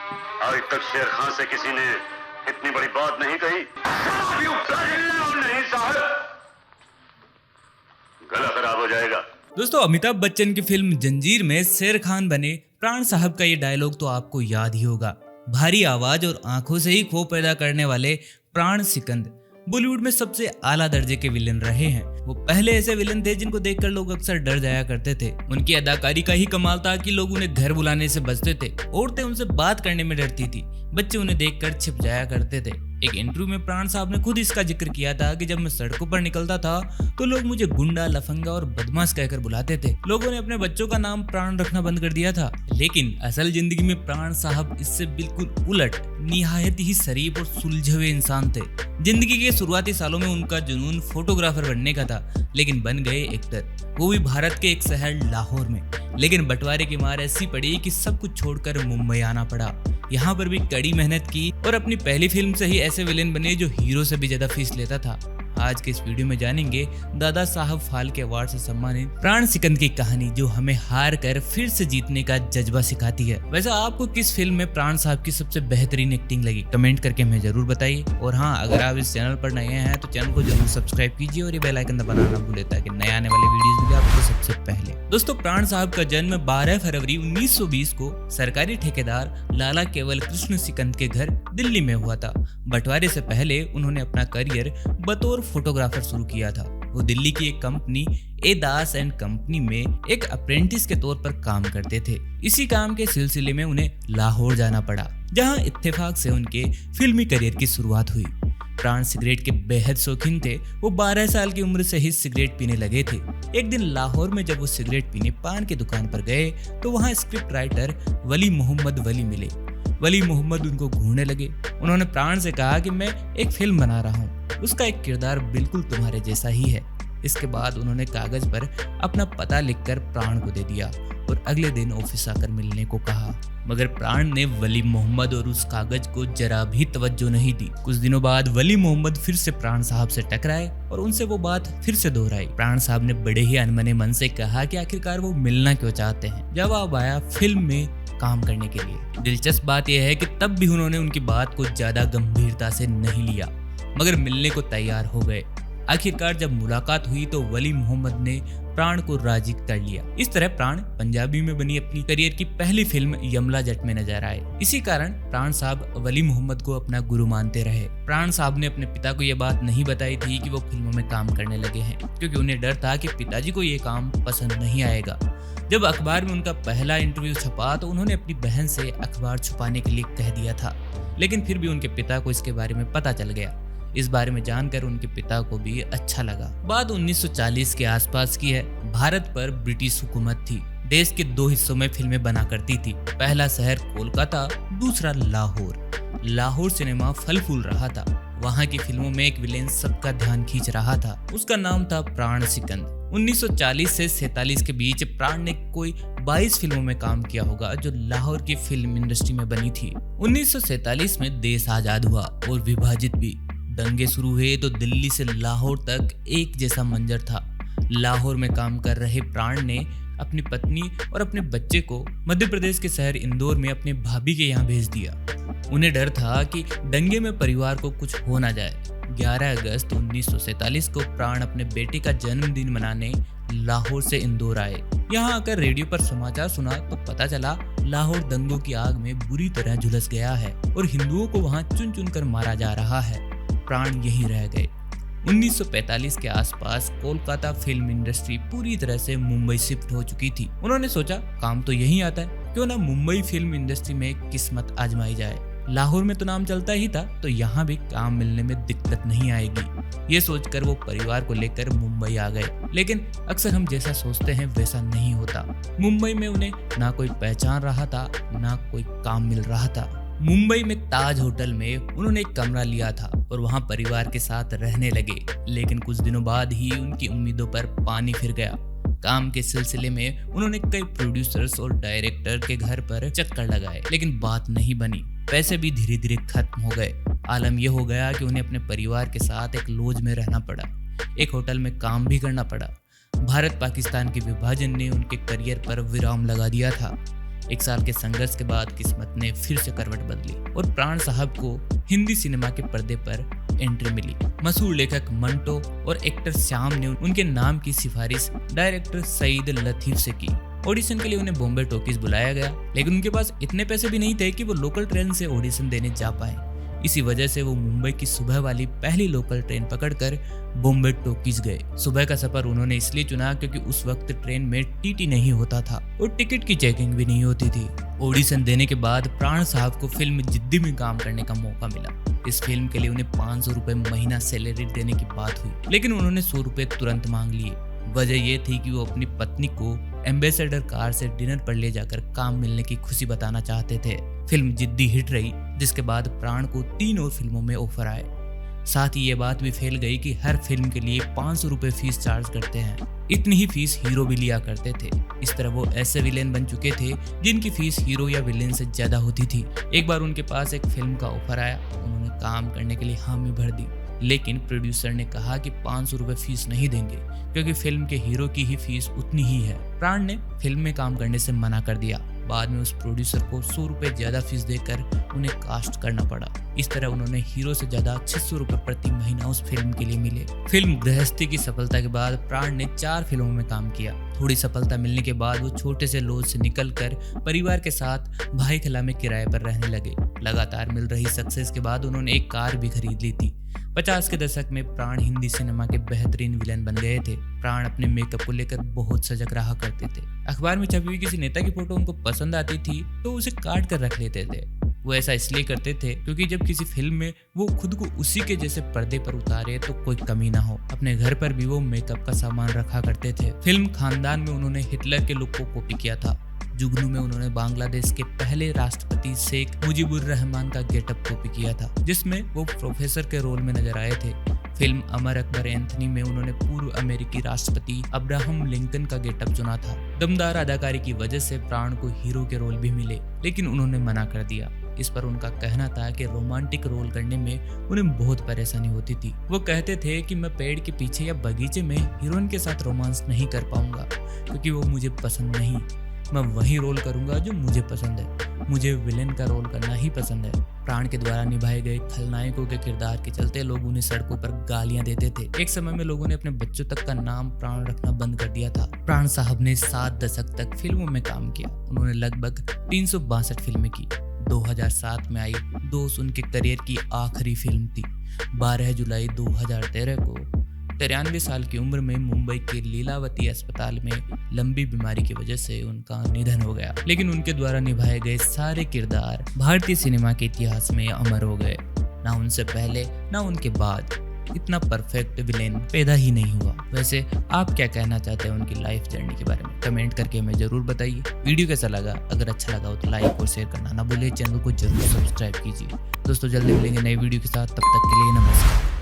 आज तक शेर खान से किसी ने इतनी बड़ी बात नहीं कही। नहीं साहब, गला खराब हो जाएगा। दोस्तों, अमिताभ बच्चन की फिल्म जंजीर में शेर खान बने प्राण साहब का ये डायलॉग तो आपको याद ही होगा। भारी आवाज और आंखों से ही खौफ पैदा करने वाले प्राण सिकंद बॉलीवुड में सबसे आला दर्जे के विलेन रहे हैं। वो पहले ऐसे विलेन थे जिनको देखकर लोग अक्सर डर जाया करते थे। उनकी अदाकारी का ही कमाल था कि लोग उन्हें घर बुलाने से बचते थे, औरतें उनसे बात करने में डरती थी, बच्चे उन्हें देखकर छिप जाया करते थे। एक इंटरव्यू में प्राण साहब ने खुद इसका जिक्र किया था कि जब मैं सड़कों पर निकलता था तो लोग मुझे गुंडा, लफंगा और बदमाश कहकर बुलाते थे। लोगों ने अपने बच्चों का नाम प्राण रखना बंद कर दिया था। लेकिन असल जिंदगी में प्राण साहब इससे बिल्कुल उलट निहायत ही शरीफ और सुलझे हुए इंसान थे। जिंदगी के शुरुआती सालों में उनका जुनून फोटोग्राफर बनने का था, लेकिन बन गए एक्टर, वो भी भारत के एक शहर लाहौर में। लेकिन बंटवारे की मार ऐसी पड़ी कि सब कुछ छोड़कर मुंबई आना पड़ा। यहाँ पर भी कड़ी मेहनत की और अपनी पहली फिल्म से ही ऐसे विलेन बने जो हीरो से भी ज्यादा फीस लेता था। आज के इस वीडियो में जानेंगे दादा साहब फाल्के अवार्ड से सम्मानित प्राण सिकंद की कहानी, जो हमें हार कर फिर से जीतने का जज्बा सिखाती है। वैसे आपको किस फिल्म में प्राण साहब की सबसे बेहतरीन एक्टिंग लगी, कमेंट करके हमें जरूर बताइए। और हाँ, अगर आप इस चैनल पर नए हैं तो चैनल को जरूर सब्सक्राइब कीजिए और ये बेल आइकन दबाना ना भूलें ताकि नए आने वाले वीडियोस मिले आपको सबसे पहले। दोस्तों, प्राण साहब का जन्म 12 फरवरी 1920 को सरकारी ठेकेदार लाला केवल कृष्ण सिकंद के घर दिल्ली में हुआ था। बंटवारे से पहले उन्होंने अपना करियर बतौर फोटोग्राफर शुरू किया था। वो दिल्ली की एक company A Das and company में एक अप्रेंटिस के तौर पर काम करते थे। इसी काम के सिलसिले में उन्हें लाहौर जाना पड़ा, जहां इत्तेफाक से उनके फिल्मी करियर की शुरुआत हुई। प्राण सिगरेट के बेहद शौकीन थे। वो 12 साल की उम्र से ही सिगरेट पीने लगे थे। एक दिन लाहौर में जब वो सिगरेट पीने पान की दुकान पर गए तो वहां स्क्रिप्ट राइटर वली मोहम्मद वली मिले। वली मोहम्मद उनको घूरने लगे। उन्होंने प्राण से कहा कि मैं एक फिल्म बना रहा हूँ, उसका एक किरदार बिल्कुल तुम्हारे जैसा ही है। इसके बाद उन्होंने कागज पर अपना पता लिखकर प्राण को दे दिया और अगले दिन ऑफिस आकर मिलने को कहा, मगर प्राण ने वली मोहम्मद और उस कागज को जरा भी तवज्जो नहीं दी। कुछ दिनों बाद वली मोहम्मद फिर से प्राण साहब से टकराए और उनसे वो बात फिर से दोहराई। प्राण साहब ने बड़े ही अनमने मन से कहा कि आखिरकार वो मिलना क्यों चाहते हैं। जवाब आया फिल्म में काम करने के लिए। दिलचस्प बात यह है कि तब भी उन्होंने उनकी बात को ज्यादा गंभीरता से नहीं लिया, मगर मिलने को तैयार हो गए। आखिरकार जब मुलाकात हुई तो वली मोहम्मद ने प्राण को राजी कर लिया। इस तरह प्राण पंजाबी में बनी अपनी करियर की पहली फिल्म यमला जट में नजर आए। इसी कारण प्राण साहब वली मोहम्मद को अपना गुरु मानते रहे। प्राण साहब ने अपने पिता को यह बात नहीं बताई थी कि वो फिल्मों में काम करने लगे हैं, क्योंकि उन्हें डर था कि पिताजी को ये काम पसंद नहीं आएगा। जब अखबार में उनका पहला इंटरव्यू छपा तो उन्होंने अपनी बहन से अखबार छुपाने के लिए कह दिया था, लेकिन फिर भी उनके पिता को इसके बारे में पता चल गया। इस बारे में जानकर उनके पिता को भी अच्छा लगा। बात 1940 के आसपास की है। भारत पर ब्रिटिश हुकूमत थी। देश के 2 हिस्सों में फिल्में बना करती थी। पहला शहर कोलकाता, दूसरा लाहौर। लाहौर सिनेमा फल फूल रहा था। वहाँ की फिल्मों में एक विलेन सबका ध्यान खींच रहा था। उसका नाम था प्राण सिकंद। 1940 से 47 के बीच प्राण ने कोई 22 फिल्मों में काम किया होगा जो लाहौर की फिल्म इंडस्ट्री में बनी थी। 1947 में देश आजाद हुआ और विभाजित भी। दंगे शुरू हुए तो दिल्ली से लाहौर तक एक जैसा मंजर था। लाहौर में काम कर रहे प्राण ने अपनी पत्नी और अपने बच्चे को मध्य प्रदेश के शहर इंदौर में अपने भाभी के यहाँ भेज दिया। उन्हें डर था कि दंगे में परिवार को कुछ हो ना जाए। 11 अगस्त 1947 को प्राण अपने बेटे का जन्मदिन मनाने लाहौर से इंदौर आए। यहाँ आकर रेडियो पर समाचार सुना तो पता चला लाहौर दंगों की आग में बुरी तरह झुलस गया है और हिंदुओं को वहाँ चुन चुन कर मारा जा रहा है। प्राण यहीं रह गए। 1945 के आसपास कोलकाता फिल्म इंडस्ट्री पूरी तरह से मुंबई शिफ्ट हो चुकी थी। उन्होंने सोचा काम तो यहीं आता है, क्यों ना मुंबई फिल्म इंडस्ट्री में किस्मत आजमाई जाए। लाहौर में तो नाम चलता ही था, तो यहाँ भी काम मिलने में दिक्कत नहीं आएगी। ये सोचकर वो परिवार को लेकर मुंबई आ गए। लेकिन अक्सर हम जैसा सोचते हैं वैसा नहीं होता। मुंबई में उन्हें ना कोई पहचान रहा था, ना कोई काम मिल रहा था। मुंबई में ताज होटल में उन्होंने एक कमरा लिया था और वहां परिवार के साथ रहने लगे। लेकिन कुछ दिनों बाद ही उनकी उम्मीदों पर पानी फिर गया। काम के सिलसिले में उन्होंने कई प्रोड्यूसर्स और डायरेक्टर के घर पर चक्कर लगाए, लेकिन बात नहीं बनी। पैसे भी धीरे धीरे खत्म हो गए। आलम यह हो गया कि उन्हें अपने परिवार के साथ एक लॉज में रहना पड़ा, एक होटल में काम भी करना पड़ा। भारत पाकिस्तान के विभाजन ने उनके करियर पर विराम लगा दिया था। 1 साल के संघर्ष के बाद किस्मत ने फिर से करवट बदली और प्राण साहब को हिंदी सिनेमा के पर्दे पर एंट्री मिली। मशहूर लेखक मंटो और एक्टर श्याम ने उनके नाम की सिफारिश डायरेक्टर सईद लतीफ से की। ऑडिशन के लिए उन्हें बॉम्बे टॉकीज बुलाया गया, लेकिन उनके पास इतने पैसे भी नहीं थे कि वो लोकल ट्रेन से ऑडिशन देने जा पाए। इसी वजह से वो मुंबई की सुबह वाली पहली लोकल ट्रेन पकड़कर बॉम्बे टॉकीज गए। सुबह का सफर उन्होंने इसलिए चुना क्योंकि उस वक्त ट्रेन में टीटी नहीं होता था और टिकट की चेकिंग भी नहीं होती थी। ऑडिशन देने के बाद प्राण साहब को फिल्म जिद्दी में काम करने का मौका मिला। इस फिल्म के लिए उन्हें 500 रुपए महीना सैलरी देने की बात हुई, लेकिन उन्होंने 100 रुपए तुरंत मांग लिए। वजह ये थी कि वो अपनी पत्नी को एम्बेसडर कार से डिनर पर ले जाकर काम मिलने की खुशी बताना चाहते थे। फिल्म जिद्दी हिट रही, जिसके बाद प्राण को 3 और फिल्मों में ऑफर आए। साथ ही ये बात भी फैल गई कि हर फिल्म के लिए 500 रुपए फीस चार्ज करते हैं। इतनी ही फीस हीरो भी लिया करते थे। इस तरह वो ऐसे विलेन बन चुके थे जिनकी फीस हीरो या विलेन से ज्यादा होती थी। एक बार उनके पास एक फिल्म का ऑफर आया, उन्होंने काम करने के लिए हामी भर दी, लेकिन प्रोड्यूसर ने कहा कि 500 रुपए फीस नहीं देंगे क्योंकि फिल्म के हीरो की ही फीस उतनी ही है। प्राण ने फिल्म में काम करने से मना कर दिया। बाद में उस प्रोड्यूसर को 100 रुपए ज्यादा फीस देकर उन्हें कास्ट करना पड़ा। इस तरह उन्होंने हीरो से ज्यादा 600 रुपए प्रति महीना उस फिल्म के लिए मिले। फिल्म गृहस्थी की सफलता के बाद प्राण ने 4 फिल्मों में काम किया। थोड़ी सफलता मिलने के बाद वो छोटे से लॉज से निकलकर परिवार के साथ भाई खला में किराए पर रहने लगे। लगातार मिल रही सक्सेस के बाद उन्होंने एक कार भी खरीद ली थी। 50 के दशक में प्राण हिंदी सिनेमा के बेहतरीन विलेन बन गए थे। प्राण अपने मेकअप को लेकर बहुत सजग रहा करते थे। अखबार में छपी हुई किसी नेता की फोटो उनको पसंद आती थी तो उसे काट कर रख लेते थे। वो ऐसा इसलिए करते थे क्योंकि जब किसी फिल्म में वो खुद को उसी के जैसे पर्दे पर उतारे तो कोई कमी ना हो। अपने घर पर भी वो मेकअप का सामान रखा करते थे। फिल्म खानदान में उन्होंने हिटलर के लुक को कॉपी किया था। जुगनू में उन्होंने बांग्लादेश के पहले राष्ट्रपति शेख मुजीबुर रहमान का गेटअप कॉपी किया था, जिसमें वो प्रोफेसर के रोल में नजर आए थे। फिल्म अमर अकबर एंथनी में उन्होंने पूर्व अमेरिकी राष्ट्रपति अब्राहम लिंकन का गेटअप चुना था। दमदार अदाकारी की वजह से प्राण को हीरो के रोल भी मिले, लेकिन उन्होंने मना कर दिया। इस पर उनका कहना था कि रोमांटिक रोल करने में उन्हें बहुत परेशानी होती थी। वो कहते थे कि मैं पेड़ के पीछे या बगीचे में हीरोइन के साथ रोमांस नहीं कर पाऊंगा क्योंकि वो मुझे पसंद नहीं। मैं वही रोल करूंगा जो मुझे पसंद है। मुझे विलेन का रोल करना ही पसंद है। प्राण के द्वारा निभाए गए खलनायकों के किरदार के चलते लोग उन्हें सड़कों पर गालियां देते थे। एक समय में लोगों ने अपने बच्चों तक का नाम प्राण रखना बंद कर दिया था। प्राण साहब ने 7 दशक तक फिल्मों में काम किया। उन्होंने लगभग 362 फिल्में की। 2007 में आई दोस्त उनके करियर की आखिरी फिल्म थी। 12 जुलाई 2013 को 93 साल की उम्र में मुंबई के लीलावती अस्पताल में लंबी बीमारी की वजह से उनका निधन हो गया। लेकिन उनके द्वारा निभाए गए सारे किरदार भारतीय सिनेमा के इतिहास में अमर हो गए। ना उनसे पहले ना उनके बाद इतना परफेक्ट विलेन पैदा ही नहीं हुआ। वैसे आप क्या कहना चाहते हैं उनकी लाइफ जर्नी के बारे में? कमेंट करके हमें जरूर बताइए। वीडियो कैसा लगा? अगर अच्छा लगा हो तो लाइक और शेयर करना ना भूलिए। चैनल को जरूर सब्सक्राइब कीजिए। दोस्तों जल्दी मिलेंगे नई वीडियो के साथ, तब तक के लिए नमस्कार।